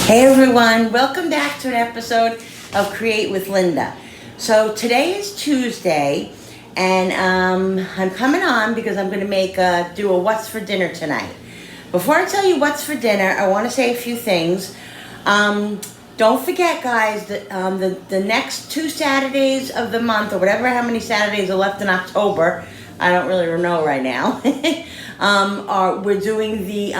Hey everyone, welcome back to an episode of Create with Linda. So today is Tuesday, and I'm coming on because I'm going to do a what's for dinner tonight. Before I tell you what's for dinner, I want to say a few things. Don't forget, guys, that the next 2 Saturdays of the month, or whatever, how many Saturdays are left in October, I don't really know right now. We're doing the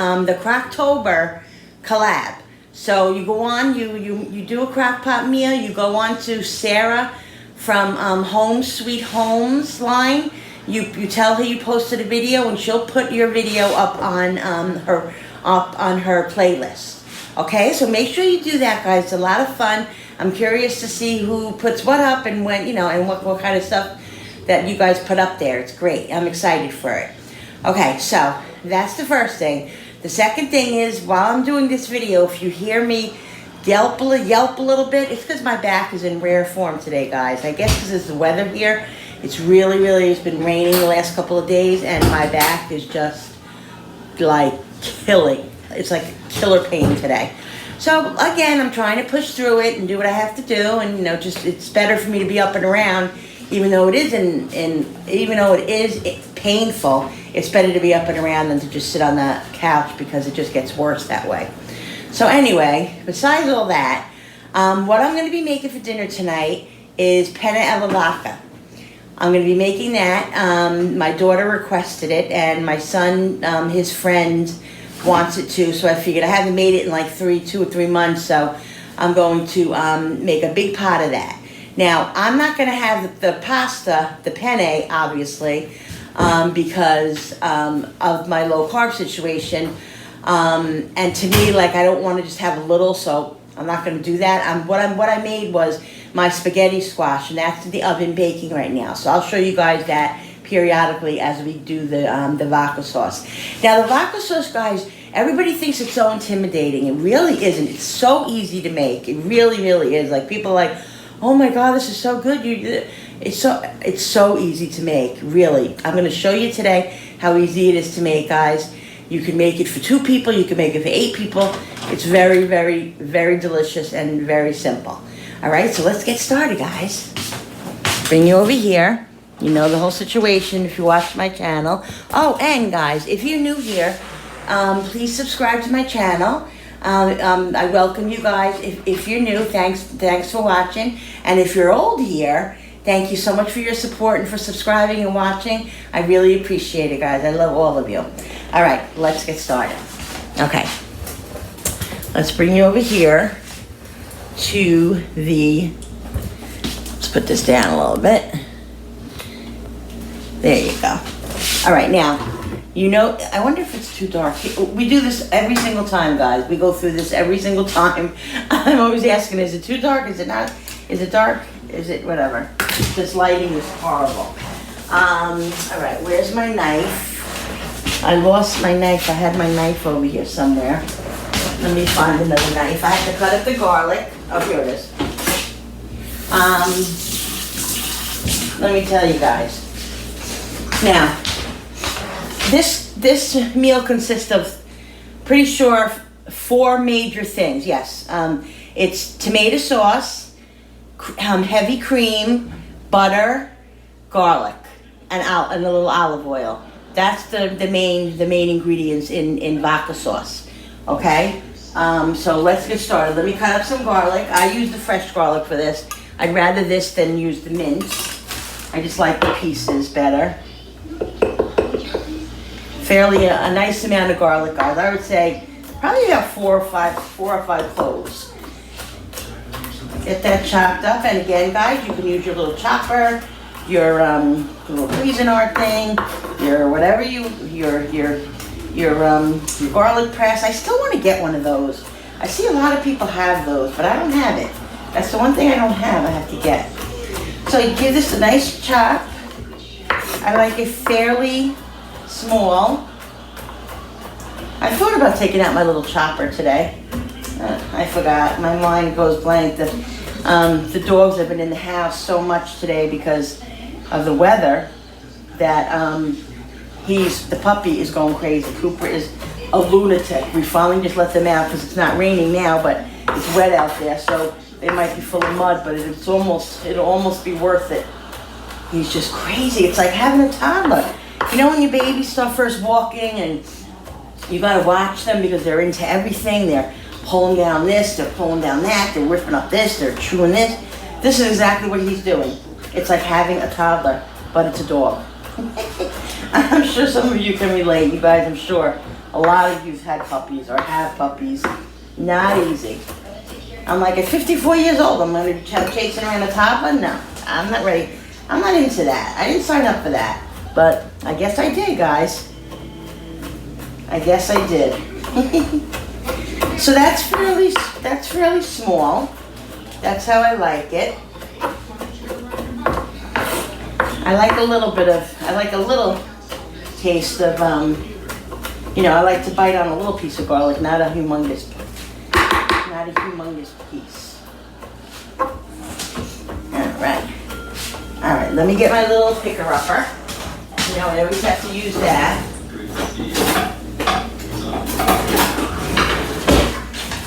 Croctober collab. So you go on, you do a crock pot meal, you go on to Sarah from Home Sweet Homes line. You tell her you posted a video, and she'll put your video up on her playlist. Okay, so make sure you do that, guys. It's a lot of fun. I'm curious to see who puts what up and when, and what kind of stuff that you guys put up there. It's great. I'm excited for it. Okay, so that's the first thing. The second thing is, while I'm doing this video, if you hear me yelp a little bit, it's because my back is in rare form today, guys. I guess because it's the weather here. It's it's been raining the last couple of days, and my back is just like killing. It's like killer pain today. So again, I'm trying to push through it and do what I have to do, and it's better for me to be up and around, even though it is it's painful. It's better to be up and around than to just sit on the couch, because it just gets worse that way. So anyway, besides all that, what I'm going to be making for dinner tonight is penne alla vodka. I'm going to be making that. My daughter requested it, and my son, his friend, wants it too. So I figured I haven't made it in like 2 or 3 months, so I'm going to make a big pot of that. Now, I'm not going to have the pasta, the penne, obviously, because of my low carb situation. And to me, I don't want to just have a little, so I'm not going to do that. What I made was my spaghetti squash, and that's in the oven baking right now. So I'll show you guys that periodically as we do the vodka sauce. Now, the vodka sauce, guys, everybody thinks it's so intimidating. It really isn't. It's so easy to make. It really, really is. People are like, oh my God, this is so good. It's so easy to make, really. I'm going to show you today how easy it is to make, guys. You can make it for 2 people. You can make it for 8 people. It's very, very, very delicious and very simple. All right, so let's get started, guys. Bring you over here. You know the whole situation if you watch my channel. Oh, and guys, if you're new here, please subscribe to my channel. I welcome you guys. If you're new, thanks for watching. And if you're old here, thank you so much for your support and for subscribing and watching. I really appreciate it, guys. I love all of you. All right, let's get started. Okay, let's bring you over here to let's put this down a little bit. There you go. All right, now, I wonder if it's too dark. We do this every single time, guys. We go through this every single time. I'm always asking, is it too dark? Is it not? Is it dark? Is it whatever? This lighting is horrible. All right, where's my knife? I lost my knife. I had my knife over here somewhere. Let me find another knife. I have to cut up the garlic. Oh, here it is. Let me tell you guys. Now, this meal consists of, pretty sure, 4 major things. Yes, it's tomato sauce, heavy cream, butter, garlic, and a little olive oil. That's the main ingredients in vodka sauce. Okay, so let's get started. Let me cut up some garlic. I use the fresh garlic for this. I'd rather this than use the mince. I just like the pieces better. Fairly a nice amount of garlic, guys. I would say probably about 4 or 5 cloves. Get that chopped up, and again, guys, you can use your little chopper, your little Cuisinart thing, your whatever your garlic press. I still want to get one of those. I see a lot of people have those, but I don't have it. That's the one thing I don't have. I have to get. So you give this a nice chop. I like it fairly small. I thought about taking out my little chopper today. I forgot. My mind goes blank. The dogs have been in the house so much today because of the weather that the puppy is going crazy. Cooper is a lunatic. We finally just let them out because it's not raining now, but It's wet out there, so they might be full of mud, but it'll almost be worth it. He's just crazy. It's like having a toddler. You know when your babies start first walking and you gotta watch them because they're into everything. They're pulling down this, they're pulling down that, they're ripping up this, they're chewing this. This is exactly what he's doing. It's like having a toddler, but it's a dog. I'm sure some of you can relate. You guys, I'm sure a lot of you've had puppies or have puppies. Not easy. I'm like, at 54 years old, I'm gonna be chasing around a toddler? No, I'm not ready. I'm not into that. I didn't sign up for that. But I guess I did, guys. I guess I did. So that's fairly small. That's how I like it. I like a little taste of, I like to bite on a little piece of garlic, not a humongous piece. All right, let me get my little picker-upper. I always have to use that.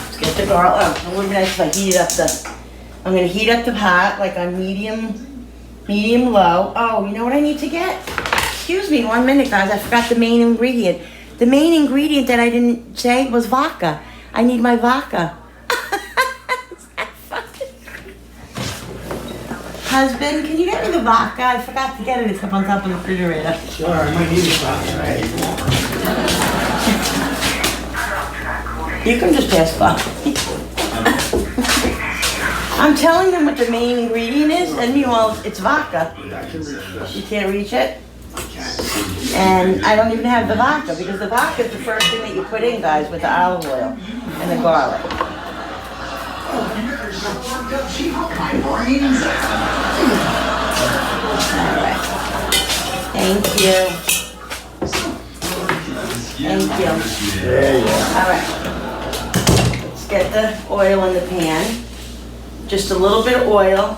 Let's get the garlic. Oh, it would be nice if I I'm gonna heat up the pot like on medium low. Oh, you know what I need to get? Excuse me, 1 minute, guys. I forgot the main ingredient. The main ingredient that I didn't say was vodka. I need my vodka. Husband, can you get me the vodka? I forgot to get it. It's up on top of the refrigerator. Sure, I might need the vodka, right? You can just pass by. I'm telling them what the main ingredient is, and meanwhile, it's vodka. You can't reach it? And I don't even have the vodka, because the vodka is the first thing that you put in, guys, with the olive oil and the garlic. Alright. Thank you. Thank you. Alright. Let's get the oil in the pan. Just a little bit of oil.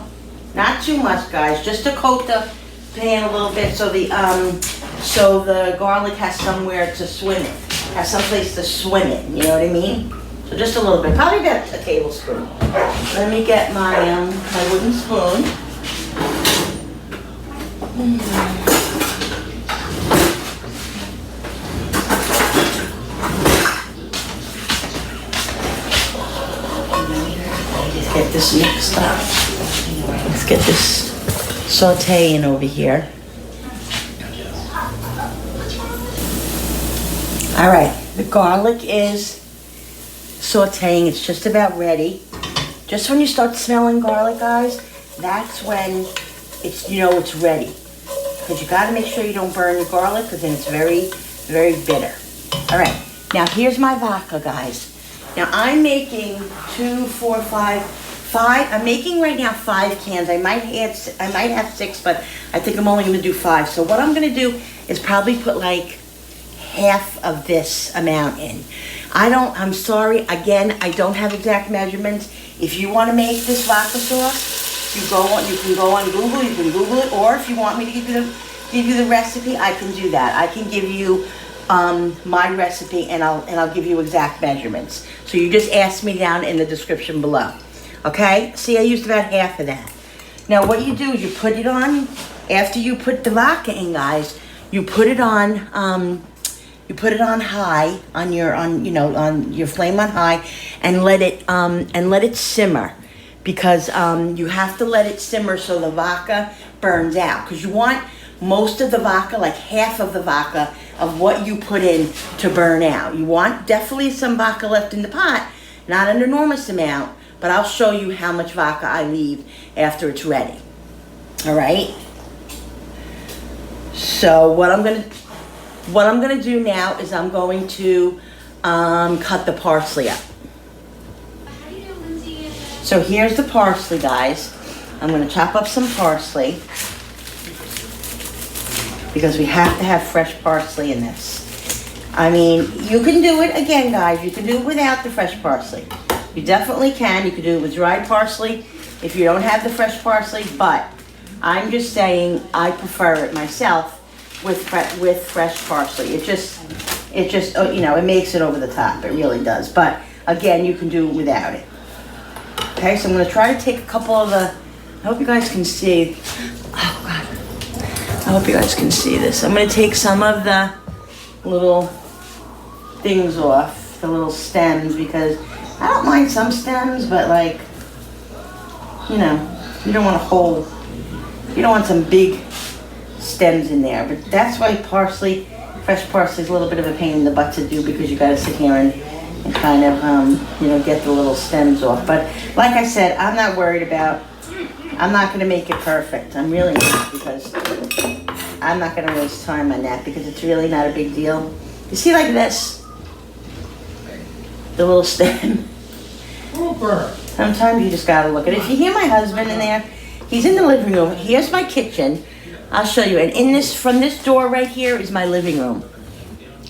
Not too much, guys. Just to coat the pan a little bit so the garlic has somewhere to swim it. Has someplace to swim it. You know what I mean? So just a little bit, probably about a tablespoon. Let me get my my wooden spoon. Let's get this mixed up. Let's get this sauteing over here. All right, the garlic is sauteing. It's just about ready. Just when you start smelling garlic, guys, that's when it's ready. Because you got to make sure you don't burn your garlic, because then it's very, very bitter. All right, now here's my vodka, guys. Now I'm making 2, 4, 5. I'm making right now 5 cans. I might have 6, but I think I'm only going to do 5. So what I'm going to do is probably put like half of this amount in. I'm sorry, again, I don't have exact measurements. If you want to make this vodka sauce, you can go on Google, you can Google it, or if you want me to give you the recipe, I can do that. I can give you my recipe, and I'll give you exact measurements. So you just ask me down in the description below. Okay? See, I used about half of that. Now what you do is you put it on, after you put the vodka in, guys, you put it on high, on your flame on high, and let it simmer, because you have to let it simmer so the vodka burns out, because you want most of the vodka, like half of the vodka of what you put in, to burn out. You want definitely some vodka left in the pot, not an enormous amount, but I'll show you how much vodka I leave after it's ready. All right? So what I'm gonna do now is I'm going to cut the parsley up. So here's the parsley, guys. I'm gonna chop up some parsley, because we have to have fresh parsley in this. I mean, you can do it, again, guys, you can do it without the fresh parsley. You definitely can. You can do it with dried parsley if you don't have the fresh parsley, but I'm just saying I prefer it myself with fresh parsley. It just it makes it over the top. It really does. But again, you can do it without it. Okay, so I'm gonna try to take a couple of the, I hope you guys can see. Oh God, I hope you guys can see this. I'm gonna take some of the little things off, the little stems, because I don't mind some stems, but like, you know, you don't want you don't want some big stems in there. But that's why parsley, fresh parsley is a little bit of a pain in the butt to do, because you gotta sit here and kind of, you know, get the little stems off. But like I said, I'm not worried about, I'm not gonna make it perfect. I'm really not, because I'm not gonna waste time on that, because it's really not a big deal. You see like this? The little stem. Sometimes you just gotta look at it. If you hear my husband in there, he's in the living room. Here's my kitchen. I'll show you. And in this, from this door right here is my living room.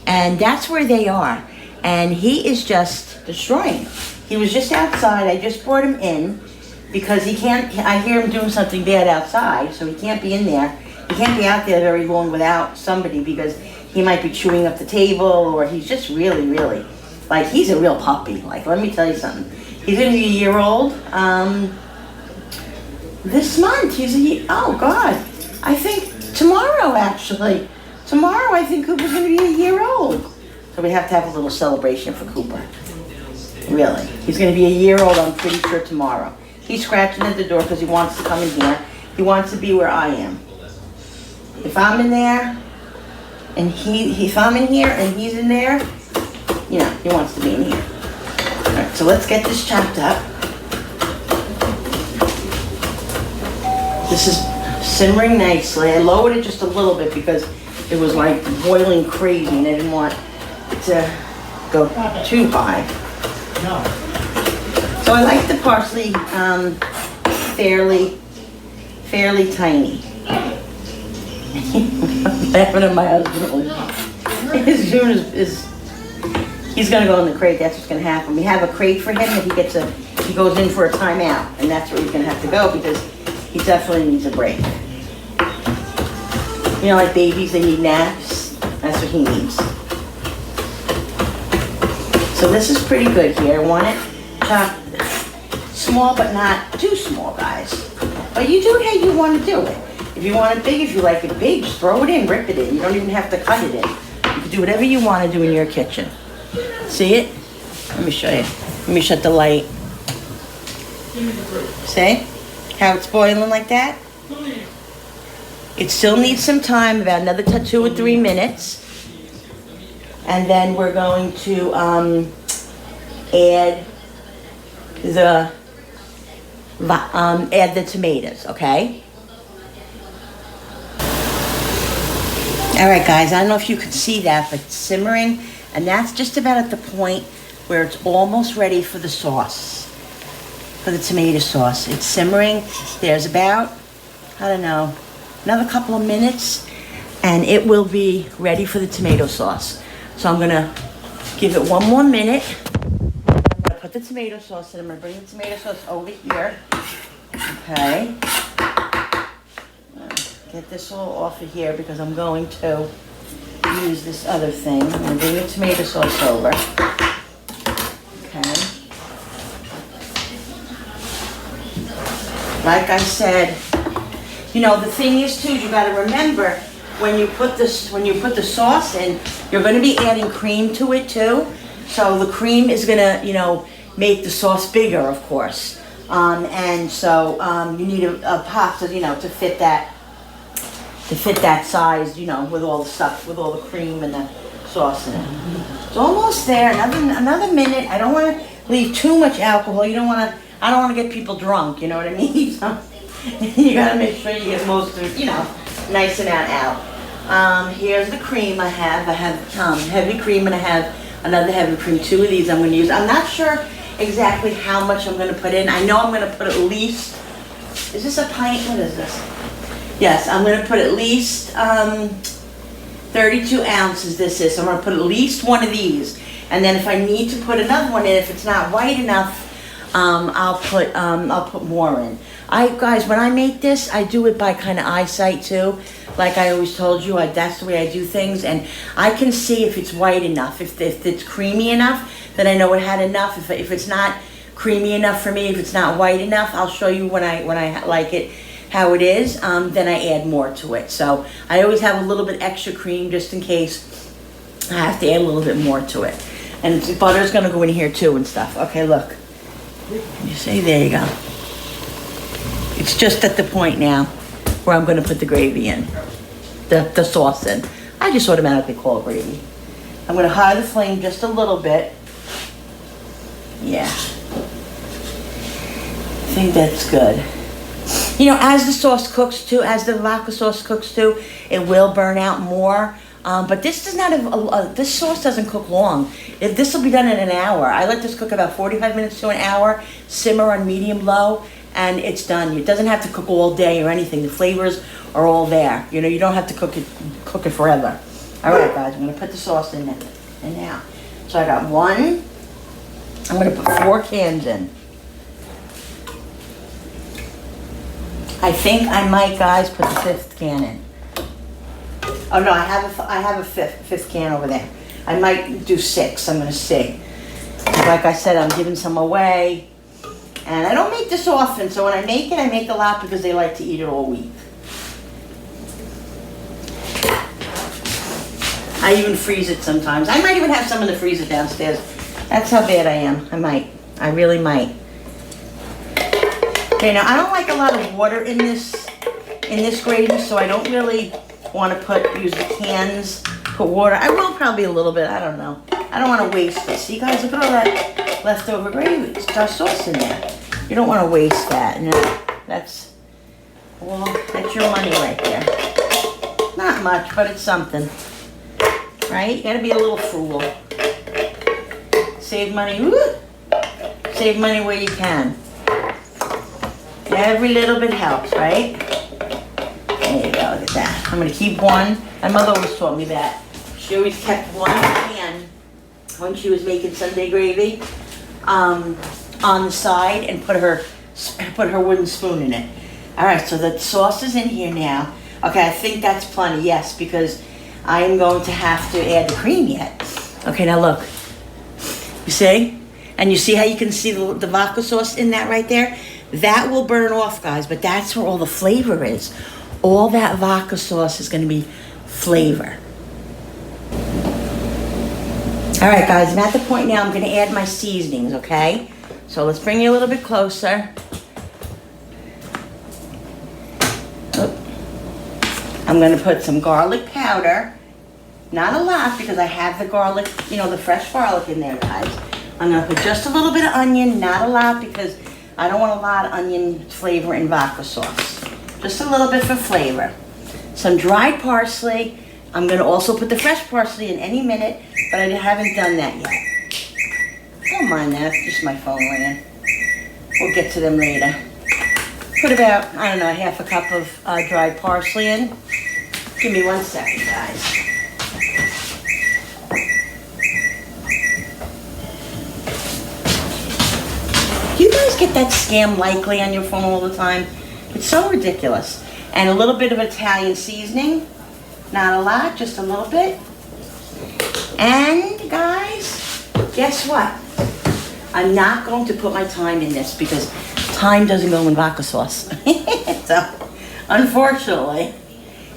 And that's where they are. And he is just destroying. He was just outside. I just brought him in because he can't, I hear him doing something bad outside, so he can't be in there. He can't be out there very long without somebody, because he might be chewing up the table, or he's just really, really, like, he's a real puppy. Like, let me tell you something. He's gonna be a year old this month. Oh God, I think tomorrow actually. Tomorrow I think Cooper's gonna be a year old. So we have to have a little celebration for Cooper. Really. He's gonna be a year old, I'm pretty sure, tomorrow. He's scratching at the door because he wants to come in here. He wants to be where I am. If I'm in there, and if I'm in here and he's in there, you know, he wants to be in here. All right, so let's get this chopped up. This is simmering nicely. I lowered it just a little bit because it was like boiling crazy and I didn't want it to go too high. No. So I like the parsley fairly tiny. Laughing at my husband. As soon as he's gonna go in the crate, that's what's gonna happen. We have a crate for him that he goes in for a timeout, and that's where he's gonna have to go because he definitely needs a break. You know, like babies, they need naps. That's what he needs. So this is pretty good here. I want it chopped small, but not too small, guys. But you do how you want to do it. If you want it big, if you like it big, just throw it in, rip it in. You don't even have to cut it in. You can do whatever you want to do in your kitchen. See it? Let me show you. Let me shut the light. See how it's boiling like that? It still needs some time, about another 2 or 3 minutes. And then we're going to add the tomatoes, okay? All right, guys, I don't know if you can see that, but it's simmering, and that's just about at the point where it's almost ready for the sauce, for the tomato sauce. It's simmering. There's about, I don't know, another couple of minutes, and it will be ready for the tomato sauce. So I'm gonna give it 1 more minute. I'm gonna put the tomato sauce in. I'm gonna bring the tomato sauce over here. Okay. Get this all off of here because I'm going to use this other thing. I'm gonna bring the tomato sauce over. Okay. Like I said, you know, the thing is too, you gotta remember, when you put the sauce in, you're going to be adding cream to it too. So the cream is going to, you know, make the sauce bigger, of course. And so you need a pot, to, you know, to fit that size, you know, with all the stuff, with all the cream and the sauce in it. It's almost there. Another minute. I don't want to leave too much alcohol. I don't want to get people drunk. You know what I mean? So you got to make sure you get most of it, you know, nice amount out. Here's the cream I have. I have heavy cream and I have another heavy cream. 2 of these I'm going to use. I'm not sure exactly how much I'm going to put in. I know I'm going to put at least, is this a pint? What is this? Yes, I'm going to put at least 32 ounces this is. So I'm going to put at least 1 of these. And then if I need to put another one in, if it's not white enough, I'll put more in. Guys, when I make this, I do it by kind of eyesight too. Like I always told you, that's the way I do things. And I can see if it's white enough, if it's creamy enough, then I know it had enough. If it's not creamy enough for me. If it's not white enough, I'll show you when I like it how it is. Then I add more to it. So I always have a little bit extra cream just in case I have to add a little bit more to it. And the butter's gonna go in here too and stuff. Okay, look. You see, there you go. It's just at the point now where I'm gonna put the gravy in, the sauce in. I just automatically call it gravy. I'm gonna high the flame just a little bit. Yeah. I think that's good. You know, as the sauce cooks too, as the vodka sauce cooks too, it will burn out more. But this does not have, this sauce doesn't cook long. This will be done in an hour. I let this cook about 45 minutes to an hour, simmer on medium low, and it's done. It doesn't have to cook all day or anything. The flavors are all there. You know, you don't have to cook it forever. All right, guys, I'm gonna put the sauce in there. And now, so I got one. I'm gonna put 4 cans in. I think I might, guys, put the 5th can in. Oh no, I have a fifth can over there. I might do 6. I'm gonna see. Like I said, I'm giving some away, and I don't make this often. So when I make it, I make a lot because they like to eat it all week. I even freeze it sometimes. I might even have some in the freezer downstairs. That's how bad I am. I really might. Okay, now I don't like a lot of water in this gravy, so I don't really want to use the cans, put water. I will probably a little bit, I don't know. I don't want to waste it. See guys, look at all that leftover gravy. It's our sauce in there. You don't want to waste that. You know, that's your money right there. Not much, but it's something. Right? You gotta be a little frugal. Save money, woo! Save money where you can. Every little bit helps, right? There you go, look at that. I'm gonna keep one. My mother always taught me that. She always kept one can when she was making Sunday gravy on the side and put her wooden spoon in it. All right, so the sauce is in here now. Okay, I think that's plenty, yes, because I am going to have to add the cream yet. Okay, now look. You see? And you see how you can see the vodka sauce in that right there? That will burn off, guys, but that's where all the flavor is. All that vodka sauce is gonna be flavor. All right, guys, I'm at the point now I'm gonna add my seasonings, okay? So let's bring you a little bit closer. Oh. I'm gonna put some garlic powder. Not a lot because I have the garlic, you know, the fresh garlic in there, guys. I'm gonna put just a little bit of onion, not a lot because I don't want a lot of onion flavor in vodka sauce. Just a little bit for flavor. Some dried parsley. I'm gonna also put the fresh parsley in any minute, but I haven't done that yet. Don't mind that, it's just my phone ringing. We'll get to them later. Put about, I don't know, half a cup of dried parsley in. Give me 1 second, guys. Do you guys get that scam likely on your phone all the time? It's so ridiculous. And a little bit of Italian seasoning. Not a lot, just a little bit. And guys, guess what? I'm not going to put my thyme in this because thyme doesn't go in vodka sauce. So, unfortunately.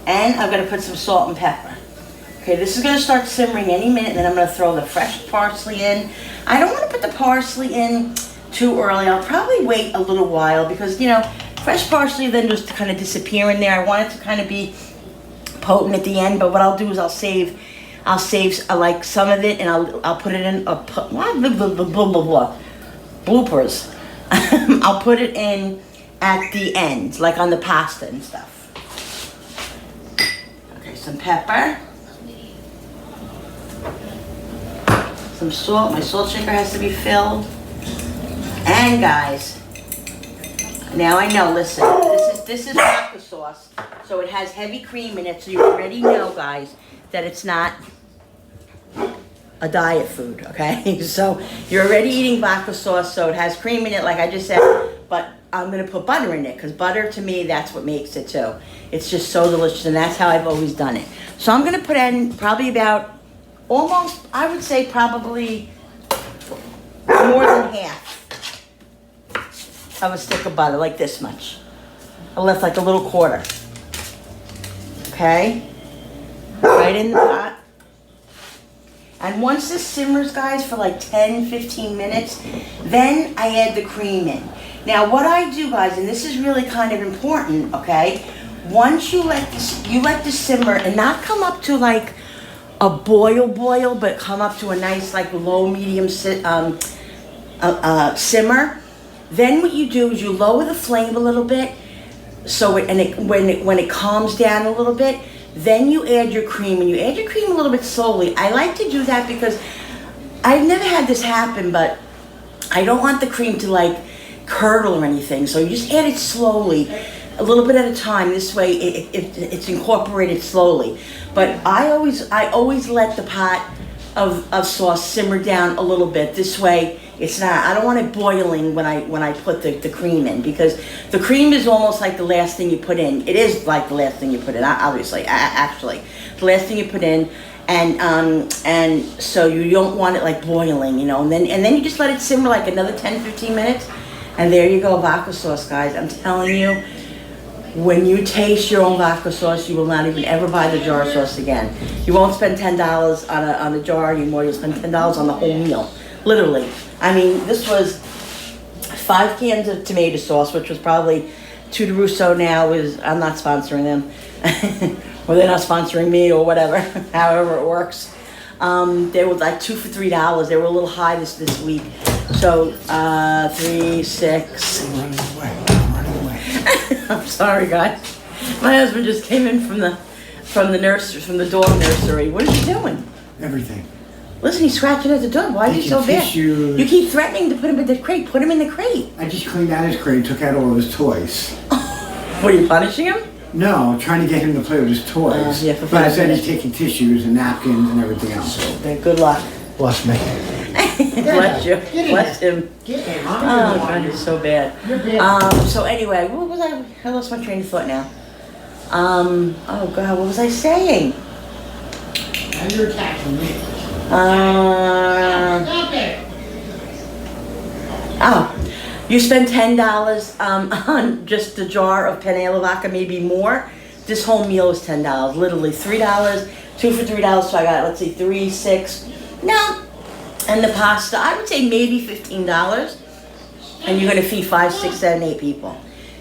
And I'm gonna put some salt and pepper. Okay, this is gonna start simmering any minute, and then I'm gonna throw the fresh parsley in. I don't wanna put the parsley in too early. I'll probably wait a little while because, you know, fresh parsley then just kind of disappear in there. I want it to kind of be potent at the end, but what I'll do is I'll save like some of it and I'll put it in bloopers. I'll put it in at the end, like on the pasta and stuff. Okay, some pepper. Some salt. My salt shaker has to be filled. And guys, now I know, listen, this is vodka sauce, so it has heavy cream in it, so you already know, guys, that it's not a diet food, okay? So you're already eating vodka sauce, so it has cream in it, like I just said, but I'm gonna put butter in it, because butter, to me, that's what makes it too. It's just so delicious, and that's how I've always done it. So I'm gonna put in probably about, almost, I would say probably more than half. of a stick of butter, like this much. I left like a little quarter. Okay? Right in the pot. And once this simmers, guys, for like 10, 15 minutes, then I add the cream in. Now, what I do, guys, and this is really kind of important, okay? Once you let this simmer and not come up to like a boil, but come up to a nice like low medium simmer. Then what you do is you lower the flame a little bit, when it calms down a little bit, then you add your cream, and you add your cream a little bit slowly. I like to do that because I've never had this happen, but I don't want the cream to like curdle or anything. So you just add it slowly, a little bit at a time. This way it's incorporated slowly. But I always let the pot of sauce simmer down a little bit. This way it's not, I don't want it boiling when I put the cream in, because the cream is almost like the last thing you put in. It is like the last thing you put in, obviously, actually. The last thing you put in, and so you don't want it like boiling, you know, and then you just let it simmer like another 10, 15 minutes, and there you go, vodka sauce, guys. I'm telling you, when you taste your own vodka sauce, you will not even ever buy the jar sauce again. You won't spend $10 on a jar anymore. You'll spend $10 on the whole meal, literally. I mean, this was 5 cans of tomato sauce, which was probably to the Russo now. I'm not sponsoring them, or they're not sponsoring me, or whatever, however it works. They were like 2 for $3. They were a little high this week. So 3, 6. I'm running away. I'm sorry, guys. My husband just came in from the nursery, from the dog nursery. What is he doing? Everything. Listen, he's scratching at the door. Why are you so bad? Tissues. You keep threatening to put him in the crate. Put him in the crate. I just cleaned out his crate and took out all of his toys. What, are you punishing him? No, I'm trying to get him to play with his toys. Yeah, for but 5 instead minutes. he's taking tissues and napkins and everything else. Okay, good luck. Bless me. Bless you. Bless him. Get him. Oh, God, he's so bad. You're bad. So anyway, what was I lost my train of thought now. Oh, God, what was I saying? Now you're attacking me. Stop it. Oh, you spend $10 on just a jar of penne alla vodka, maybe more. This whole meal is $10, literally $3, 2 for $3. So I got, let's see, 3, 6. No, and the pasta, I would say maybe $15, and you're gonna feed 5, 6, 7, 8 people.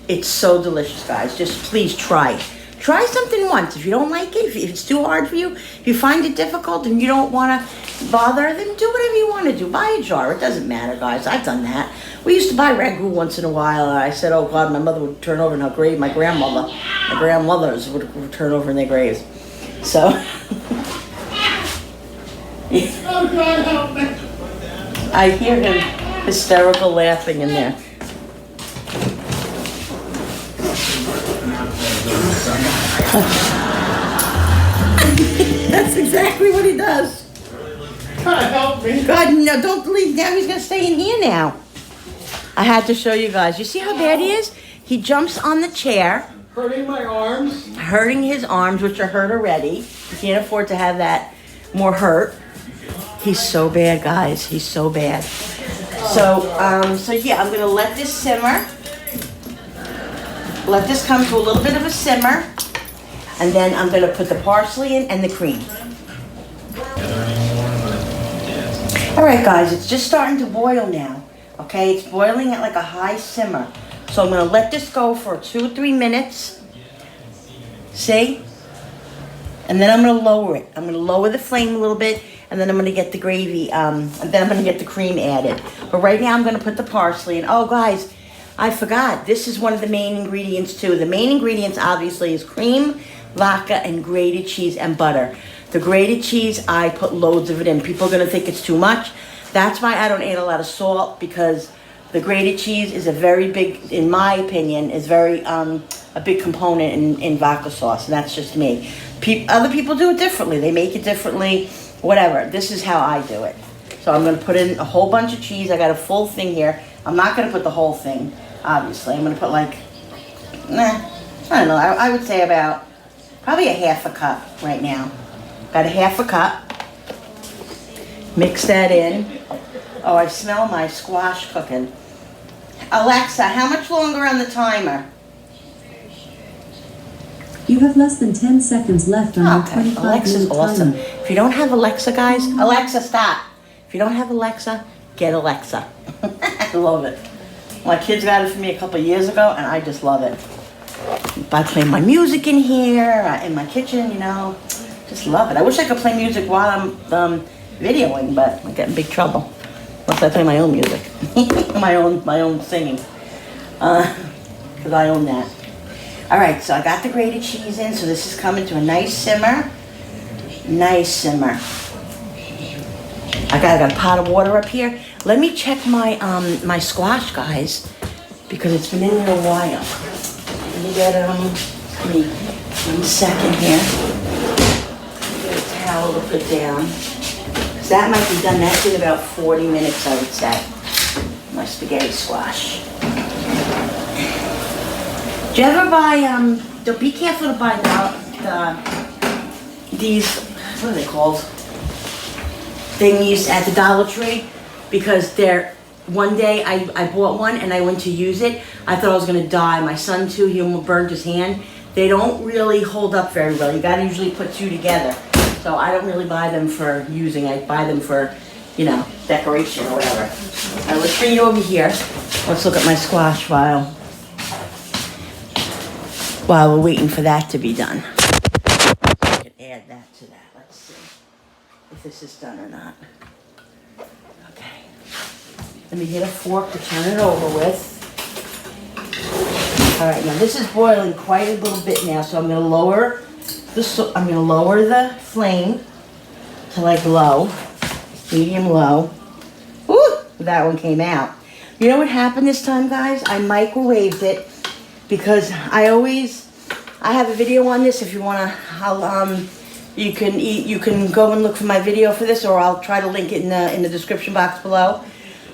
It's so delicious, guys. Just please try it. Try something once. If you don't like it, if it's too hard for you, if you find it difficult and you don't want to bother, then do whatever you want to do. Buy a jar. It doesn't matter, guys. I've done that. We used to buy ragu once in a while. And I said, oh, God, my mother would turn over in her grave. My grandmothers would turn over in their graves. So. Oh, God, help me. I hear him hysterical laughing in there. That's exactly what he does. God, help me. God, no, don't leave now. He's going to stay in here now. I had to show you guys. You see how bad he is? He jumps on the chair. Hurting my arms. Hurting his arms, which are hurt already. He can't afford to have that more hurt. He's so bad, guys. He's so bad. So yeah, I'm going to let this simmer. Let this come to a little bit of a simmer. And then I'm going to put the parsley in and the cream. All right, guys, it's just starting to boil now. Okay, it's boiling at like a high simmer. So I'm going to let this go for 2 or 3 minutes. See? And then I'm going to lower it. I'm going to lower the flame a little bit, and then I'm going to get the gravy, and then I'm going to get the cream added. But right now I'm going to put the parsley in. Oh, guys, I forgot. This is one of the main ingredients, too. The main ingredients, obviously, is cream, vodka, and grated cheese and butter. The grated cheese, I put loads of it in. People are going to think it's too much. That's why I don't add a lot of salt, because the grated cheese is a very big, in my opinion, is very a big component in vodka sauce, and that's just me. Other people do it differently. They make it differently, whatever. This is how I do it. So I'm going to put in a whole bunch of cheese. I got a full thing here. I'm not going to put the whole thing, obviously. I'm going to put like, I don't know. I would say about probably a half a cup right now. Got a half a cup. Mix that in. Oh, I smell my squash cooking. Alexa, how much longer on the timer? You have less than 10 seconds left on your Okay, 25-minute Alexa's awesome. timer. If you don't have Alexa, guys, Alexa, stop. If you don't have Alexa, get Alexa. I love it. My kids got it for me a couple years ago, and I just love it. I play my music in here, in my kitchen, you know. Just love it. I wish I could play music while I'm videoing, but I get in big trouble. Unless I play my own music. my own singing. Because I own that. All right, so I got the grated cheese in, so this is coming to a nice simmer. Nice simmer. I got a pot of water up here. Let me check my my squash, guys, because it's been in there a while. Let me get give me 1 second here. Get a towel to put down. Because that might be done. That's in about 40 minutes, I would say. My spaghetti squash. Do you ever buy, be careful to buy these, what are they called? Thingies at the Dollar Tree, because one day I bought one and I went to use it. I thought I was gonna die. My son too, he almost burned his hand. They don't really hold up very well. You gotta usually put two together. So I don't really buy them for using. I buy them for, you know, decoration or whatever. All right, let's bring you over here. Let's look at my squash file while we're waiting for that to be done. I can add that to that. Let's see if this is done or not. Okay. Let me get a fork to turn it over with. All right, now this is boiling quite a little bit now, so I'm gonna lower the flame to like low, medium low. Woo! That one came out. You know what happened this time, guys? I microwaved it. Because I have a video on this. If you wanna, you can go and look for my video for this, or I'll try to link it in the description box below.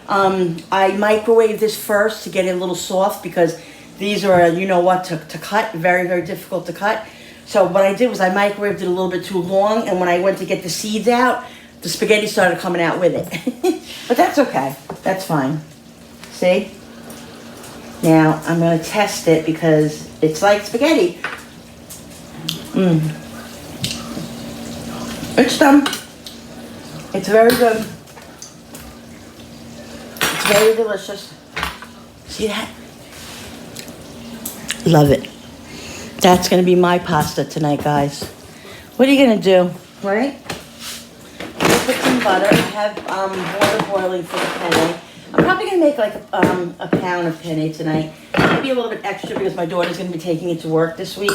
I microwave this first to get it a little soft, because these are, you know what, to cut, very, very difficult to cut. So what I did was I microwaved it a little bit too long, and when I went to get the seeds out, the spaghetti started coming out with it. But that's okay, that's fine. See? Now, I'm going to test it because it's like spaghetti. It's done. It's very good. It's very delicious. See that? Love it. That's going to be my pasta tonight, guys. What are you going to do, right? We'll put some butter. I have water boiling for the penne. I'm probably going to make like a pound of penne tonight. Maybe a little bit extra because my daughter's going to be taking it to work this week.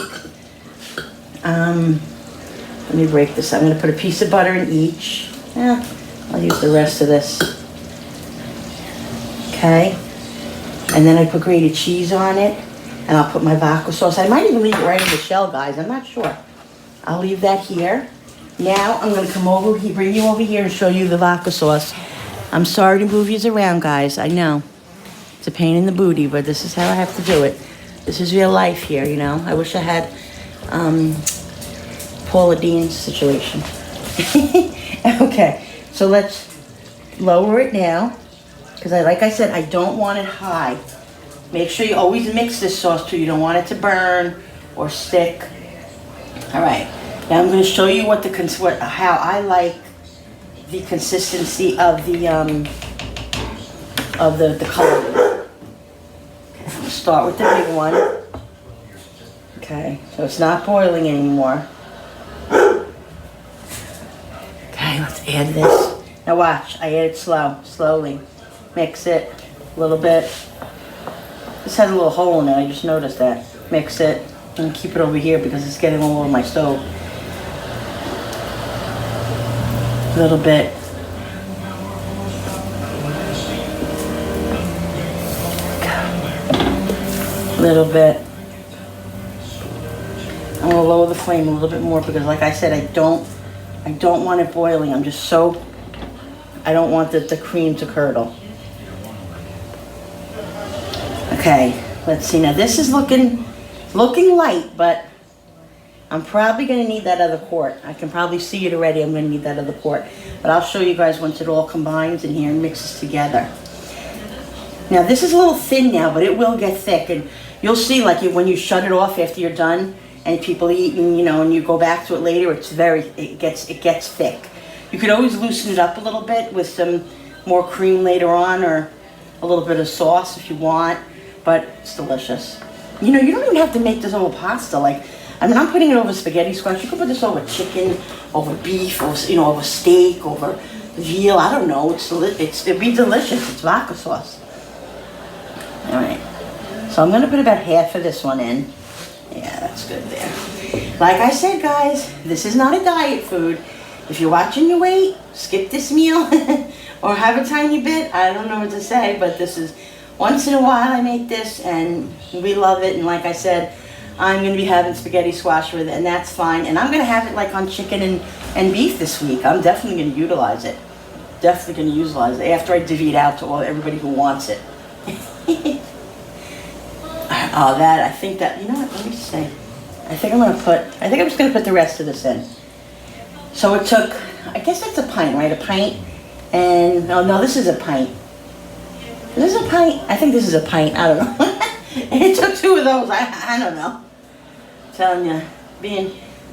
Let me break this. I'm going to put a piece of butter in each. Yeah, I'll use the rest of this. Okay. And then I put grated cheese on it. And I'll put my vodka sauce. I might even leave it right in the shell, guys. I'm not sure. I'll leave that here. Now I'm going to come over here, bring you over here and show you the vodka sauce. I'm sorry to move you around, guys. I know. It's a pain in the booty, but this is how I have to do it. This is real life here, you know. I wish I had Paula Dean's situation. Okay, so let's lower it now. Because like I said, I don't want it high. Make sure you always mix this sauce too. You don't want it to burn or stick. All right, now I'm going to show you how I like the consistency of the color. Okay, I'm gonna start with the big one. Okay, so it's not boiling anymore. Okay, let's add this. Now watch, I add it slowly. Mix it a little bit. This has a little hole in it, I just noticed that. Mix it and keep it over here because it's getting all over my stove. A little bit. A little bit. I'm gonna lower the flame a little bit more because like I said, I don't want it boiling. I don't want the cream to curdle. Okay, let's see. Now this is looking light, but I'm probably going to need that other quart. I can probably see it already. I'm going to need that other quart. But I'll show you guys once it all combines in here and mixes together. Now this is a little thin now, but it will get thick, and you'll see like when you shut it off after you're done, and people eat, and and you go back to it later, it gets thick. You could always loosen it up a little bit with some more cream later on, or a little bit of sauce if you want, but it's delicious. You don't even have to make this over pasta. Like, I'm putting it over spaghetti squash. You could put this over chicken, over beef, or over steak, over veal. I don't know. It'd be delicious. It's vodka sauce. All right. So I'm gonna put about half of this one in. Yeah, that's good there. Like I said, guys, this is not a diet food. If you're watching your weight, skip this meal or have a tiny bit. I don't know what to say, but this is once in a while I make this, and we love it. And like I said, I'm going to be having spaghetti squash with it, and that's fine. And I'm going to have it like on chicken and beef this week. I'm definitely going to utilize it. Definitely going to utilize it after I divvy it out to everybody who wants it. I think that, you know what, let me just say. I think I'm just going to put the rest of this in. So it took, I guess that's a pint, right? A pint. And, oh no, this is a pint. Is this a pint? I think this is a pint. I don't know. And it took 2 of those. I don't know. I'm telling you,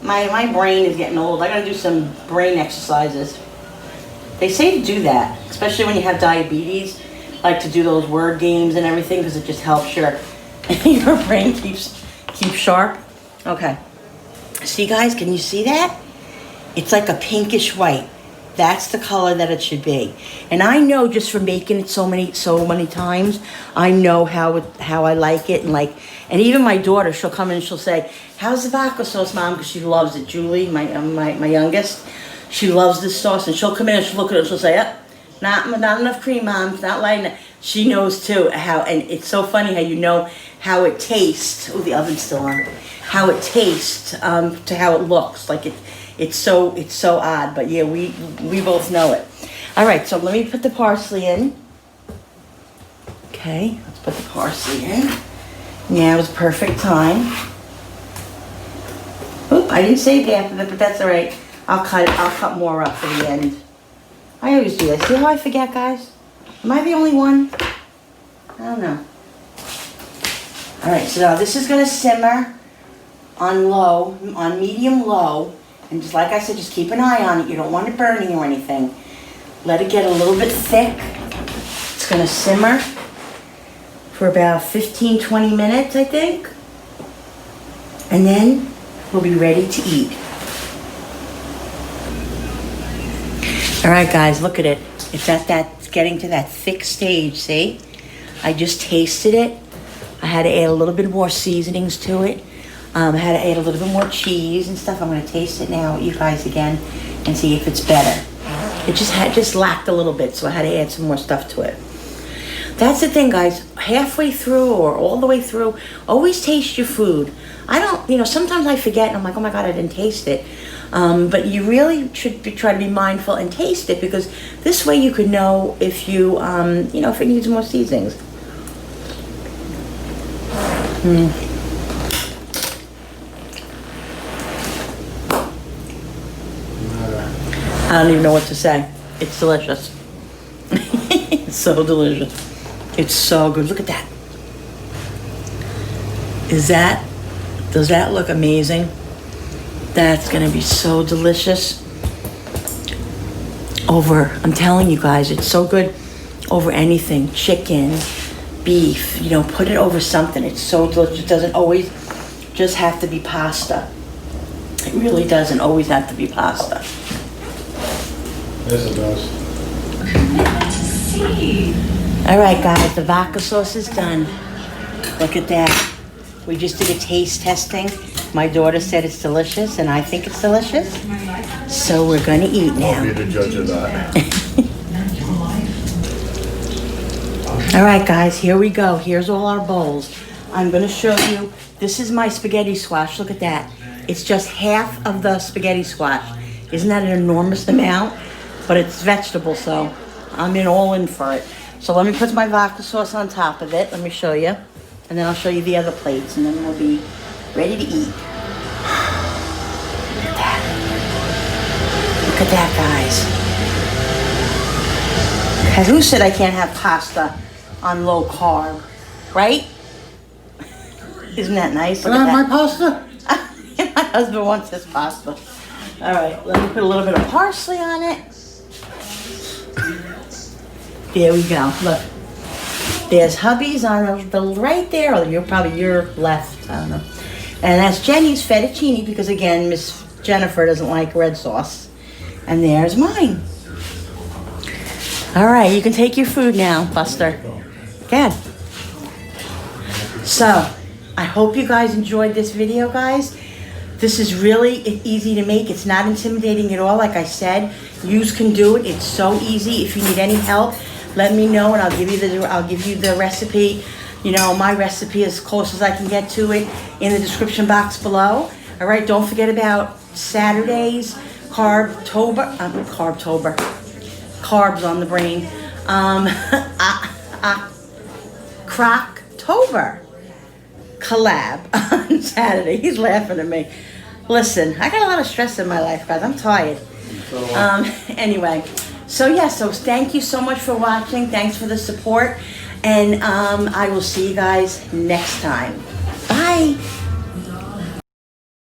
my brain is getting old. I gotta do some brain exercises. They say to do that, especially when you have diabetes, like to do those word games and everything, because it just helps your brain keeps sharp. Okay. See, guys, can you see that? It's like a pinkish white. That's the color that it should be. And I know just from making it so many times, I know how I like it. And even my daughter, she'll come in and she'll say, "How's the vodka sauce, Mom?" Because she loves it. Julie, my youngest, she loves this sauce. And she'll come in and she'll look at it and she'll say, not enough cream, Mom. It's not light enough." She knows too and it's so funny how you know how it tastes. Oh, the oven's still on. How it tastes to how it looks. Like it's so odd, but yeah, we both know it. All right, so let me put the parsley in. Okay, let's put the parsley in. Now is perfect time. Oop, I didn't save half of it, but that's all right. I'll cut more up for the end. I always do that. See how I forget, guys? Am I the only one? I don't know. All right, so now this is gonna simmer on medium low. And just like I said, just keep an eye on it. You don't want it burning or anything. Let it get a little bit thick. It's gonna simmer for about 15-20 minutes, I think. And then we'll be ready to eat. All right, guys, look at it. It's getting to that thick stage, see? I just tasted it. I had to add a little bit more seasonings to it. I had to add a little bit more cheese and stuff. I'm going to taste it now, you guys, again, and see if it's better. It just lacked a little bit, so I had to add some more stuff to it. That's the thing, guys. Halfway through or all the way through, always taste your food. I don't, sometimes I forget and I'm like, oh my God, I didn't taste it. But you really should try to be mindful and taste it, because this way you could know if if it needs more seasonings. I don't even know what to say. It's delicious. It's so delicious. It's so good. Look at that. Does that look amazing? That's gonna be so delicious. I'm telling you guys, it's so good over anything. Chicken, beef, put it over something. It's so delicious. It doesn't always just have to be pasta. It really doesn't always have to be pasta. Yes, it does. All right, guys, the vodka sauce is done. Look at that. We just did a taste testing. My daughter said it's delicious, and I think it's delicious. So we're gonna eat now. I'll be the judge of that. All right, guys, here we go. Here's all our bowls. I'm gonna show you. This is my spaghetti squash. Look at that. It's just half of the spaghetti squash. Isn't that an enormous amount? But it's vegetable, so I'm all in for it. So let me put my vodka sauce on top of it. Let me show you. And then I'll show you the other plates, and then we'll be ready to eat. Look at that. Look at that, guys. Who said I can't have pasta on low carb, right? Isn't that nice? Can Look I at have my that. pasta? My husband wants his pasta. All right, let me put a little bit of parsley on it. There we go. Look, there's hubby's on the right there, or you're probably your left. I don't know. And that's Jenny's fettuccine because again, Miss Jennifer doesn't like red sauce. And there's mine. All right, you can take your food now, Buster. Good. So, I hope you guys enjoyed this video, guys. This is really easy to make. It's not intimidating at all. Like I said, you can do it. It's so easy. If you need any help, let me know and I'll give you the recipe. You know, my recipe as close as I can get to it in the description box below. All right, don't forget about Saturdays, carbs on the brain. Croctober collab on Saturday. He's laughing at me. Listen, I got a lot of stress in my life, guys. I'm tired. Anyway, so thank you so much for watching. Thanks for the support. And I will see you guys next time. Bye.